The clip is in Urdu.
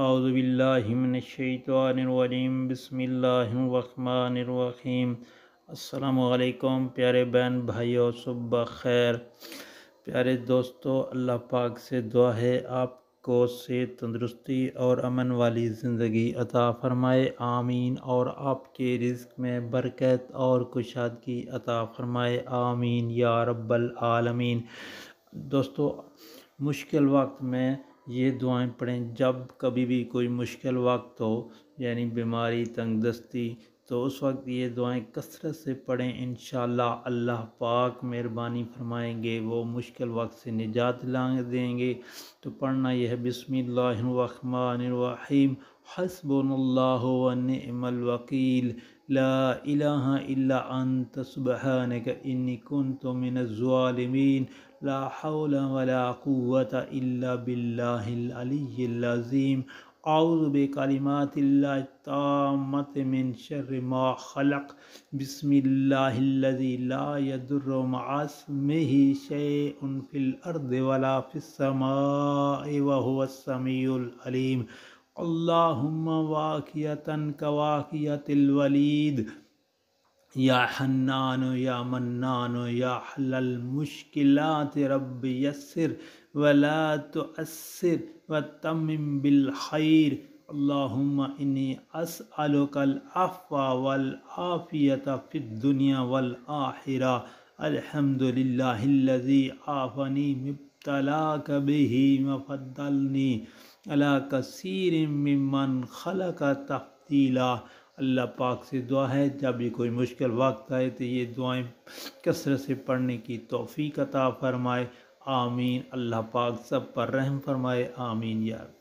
اعوذ باللہ من الشیطان الرجیم بسم اللہ الرحمن الرحیم۔ السلام علیکم پیارے بہن بھائیو، صبح خیر۔ پیارے دوستو، اللہ پاک سے دعا ہے آپ کو صحت، تندرستی اور امن والی زندگی عطا فرمائے، آمین۔ اور آپ کے رزق میں برکت اور کشادگی عطا فرمائے، آمین یا رب العالمین۔ دوستو، مشکل وقت میں یہ دعائیں پڑھیں۔ جب کبھی بھی کوئی مشکل وقت ہو، یعنی بیماری، تنگ دستی، تو اس وقت یہ دعائیں کثرت سے پڑھیں، انشاءاللہ اللہ پاک مہربانی فرمائیں گے، وہ مشکل وقت سے نجات دیں گے۔ تو پڑھنا یہ ہے، بسم اللہ الرحمن الرحیم، حسبنا اللہ ونعم الوکیل، لا الہ الا انت سبحانک انی کنت من الظالمین، لا حول ولا قوة الا باللہ العلی العظیم، اعوذ بکلمات اللہ التامۃ من شر ما خلق، بسم اللہ الذی لا یضر مع اسمہ شیء فی الارض ولا فی السماء وهو السمیع العلیم، اللہم واقعتا کواقعۃ الولید، یا حنان یا منان یا حل المشکلات، رب یسر ولا تعسر وتمم بالخیر، اللہم انی اسألک العفو والعافیۃ فی الدنیا والآخرہ، الحمد للہ الذی عافانی مبتلاک بہ وفضلنی علی کثیر ممن خلق تفضیلا۔ اللہ پاک سے دعا ہے، جب بھی کوئی مشکل وقت آئے تو یہ دعائیں کثرت سے پڑھنے کی توفیق عطا فرمائے، آمین۔ اللہ پاک سب پر رحم فرمائے، آمین یا رب۔